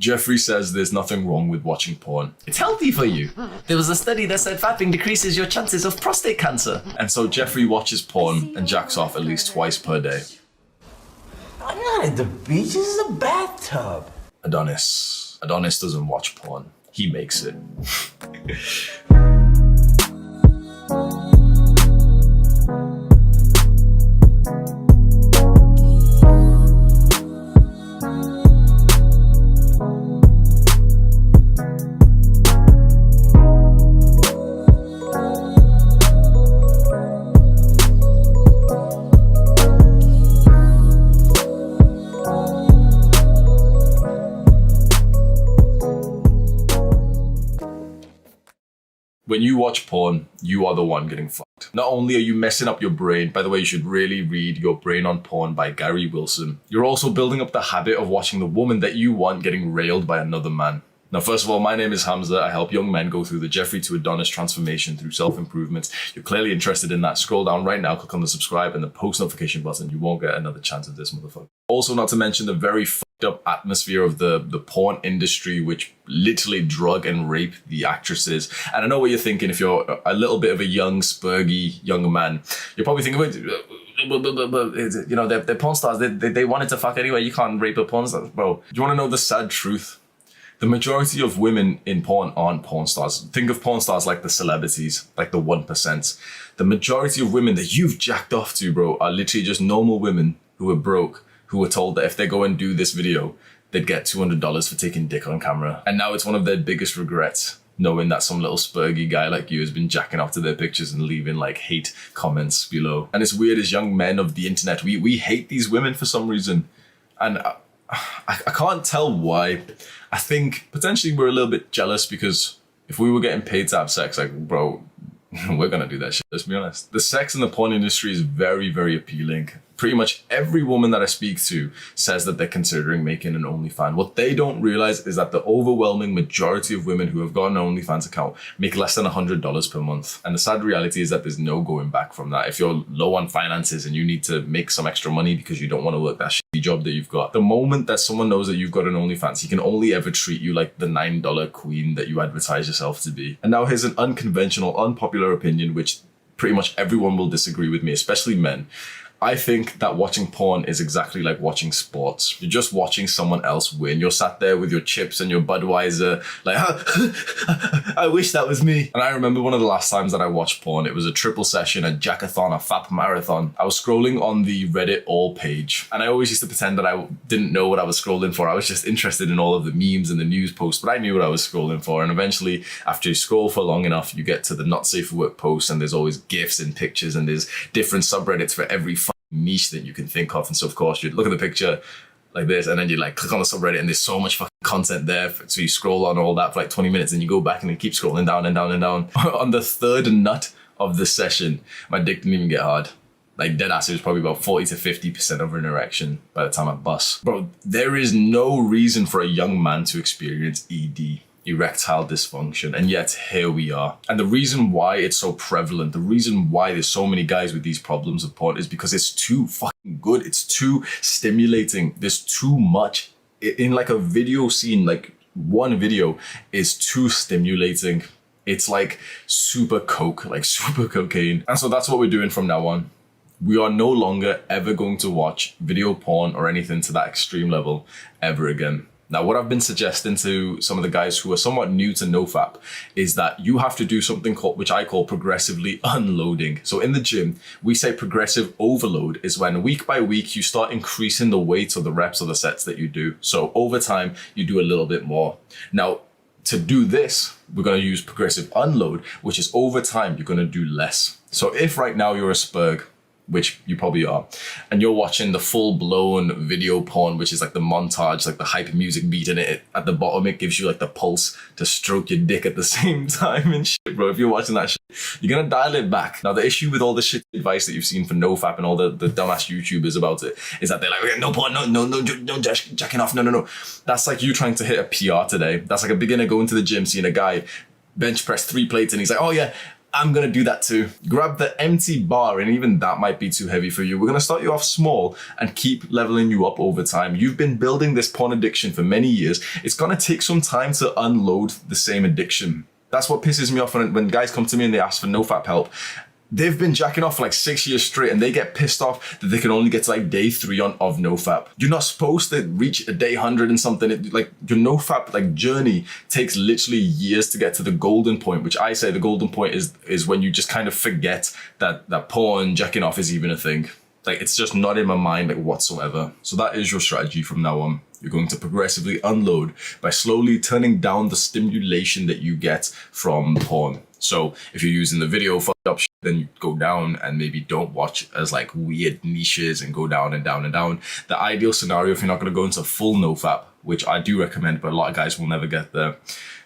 Jeffrey says there's nothing wrong with watching porn. It's healthy for you. There was a study that said fapping decreases your chances of prostate cancer. And so Jeffrey watches porn and jacks off at least twice per day. I'm not at the beach, this is a bathtub. Adonis doesn't watch porn. He makes it. When you watch porn, you are the one getting fucked. Not only are you messing up your brain, by the way, you should really read Your Brain on Porn by Gary Wilson. You're also building up the habit of watching the woman that you want getting railed by another man. Now, first of all, my name is Hamza. I help young men go through the Jeffrey to Adonis transformation through self-improvement. You're clearly interested in that. Scroll down right now, click on the subscribe and the post notification button. You won't get another chance of this motherfucker. Also, not to mention the very fucked up atmosphere of the porn industry, which literally drug and rape the actresses. And I know what you're thinking. If you're a little bit of a young, spurgy young man, you're probably thinking, you know, they're porn stars. They wanted to fuck anyway. You can't rape a porn star. Bro, do you want to know the sad truth? The majority of women in porn aren't porn stars. Think of porn stars like the celebrities, like the 1%. The majority of women that you've jacked off to, bro, are literally just normal women who are broke, who were told that if they go and do this video, they'd get $200 for taking dick on camera. And now it's one of their biggest regrets, knowing that some little spurgy guy like you has been jacking off to their pictures and leaving like hate comments below. And it's weird, as young men of the internet, we hate these women for some reason. And I can't tell why. I think potentially we're a little bit jealous because if we were getting paid to have sex, like, bro, we're gonna do that shit, let's be honest. The sex in the porn industry is very, very appealing. Pretty much every woman that I speak to says that they're considering making an OnlyFans. What they don't realize is that the overwhelming majority of women who have got an OnlyFans account make less than $100 per month. And the sad reality is that there's no going back from that. If you're low on finances and you need to make some extra money because you don't want to work that shitty job that you've got, the moment that someone knows that you've got an OnlyFans, he can only ever treat you like the $9 queen that you advertise yourself to be. And now here's an unconventional, unpopular opinion, which pretty much everyone will disagree with me, especially men. I think that watching porn is exactly like watching sports. You're just watching someone else win. You're sat there with your chips and your Budweiser, like, I wish that was me. And I remember one of the last times that I watched porn, it was a triple session, a jackathon, a fap marathon. I was scrolling on the Reddit all page, and I always used to pretend that I didn't know what I was scrolling for. I was just interested in all of the memes and the news posts, but I knew what I was scrolling for. And eventually, after you scroll for long enough, you get to the not safe for work posts, and there's always GIFs and pictures, and there's different subreddits for every niche that you can think of. And so of course you look at the picture like this, and then you like click on the subreddit, and there's so much fucking content there, so you scroll on all that for like 20 minutes, and you go back and you keep scrolling down and down and down. On the third nut of the session, my dick didn't even get hard. Like dead ass, it was probably about 40 to 50% of an erection by the time I bust. Bro, there is no reason for a young man to experience ED, erectile dysfunction, and yet here we are. And the reason why it's so prevalent, the reason why there's so many guys with these problems of porn is because it's too fucking good. It's too stimulating. There's too much in like a video scene. Like one video is too stimulating. It's like super coke, like super cocaine. And so that's what we're doing from now on. We are no longer ever going to watch video porn or anything to that extreme level ever again. Now, what I've been suggesting to some of the guys who are somewhat new to Nofap is that you have to do something called, which I call progressively unloading. So in the gym, we say progressive overload is when week by week, you start increasing the weight or the reps or the sets that you do. So over time, you do a little bit more. Now, to do this, we're going to use progressive unload, which is over time, you're going to do less. So if right now you're a spurg, which you probably are, and you're watching the full-blown video porn, which is like the montage, like the hype music beat in it. At the bottom, it gives you like the pulse to stroke your dick at the same time and shit, bro. If you're watching that shit, you're gonna dial it back. Now, the issue with all the shit advice that you've seen for Nofap and all the dumbass YouTubers about it is that they're like, okay, no porn, no jacking off, no. That's like you trying to hit a PR today. That's like a beginner going to the gym, seeing a guy bench press 3 plates, and he's like, oh yeah, I'm gonna do that too. Grab the empty bar, and even that might be too heavy for you. We're gonna start you off small and keep leveling you up over time. You've been building this porn addiction for many years. It's gonna take some time to unload the same addiction. That's what pisses me off when guys come to me and they ask for nofap help. They've been jacking off for like 6 years straight and they get pissed off that they can only get to like day 3 of nofap. You're not supposed to reach a day 100 and something. Like your nofap like journey takes literally years to get to the golden point, which I say the golden point is when you just kind of forget that porn jacking off is even a thing. Like it's just not in my mind like whatsoever. So that is your strategy from now on. You're going to progressively unload by slowly turning down the stimulation that you get from porn. So if you're using the video fucked up shit, then you go down and maybe don't watch as like weird niches and go down and down and down. The ideal scenario, if you're not going to go into full nofap, which I do recommend, but a lot of guys will never get there.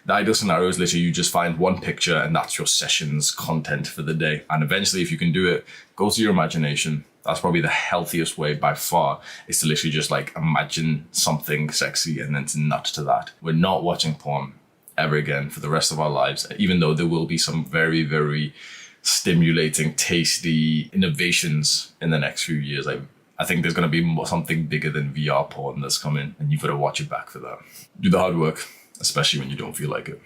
The ideal scenario is literally you just find one picture and that's your session's content for the day. And eventually, if you can do it, go to your imagination. That's probably the healthiest way by far, is to literally just like imagine something sexy and then to nut to that. We're not watching porn ever again for the rest of our lives, even though there will be some very, very stimulating, tasty innovations in the next few years. I think there's going to be something bigger than VR porn that's coming, and you've got to watch it back for that. Do the hard work, especially when you don't feel like it.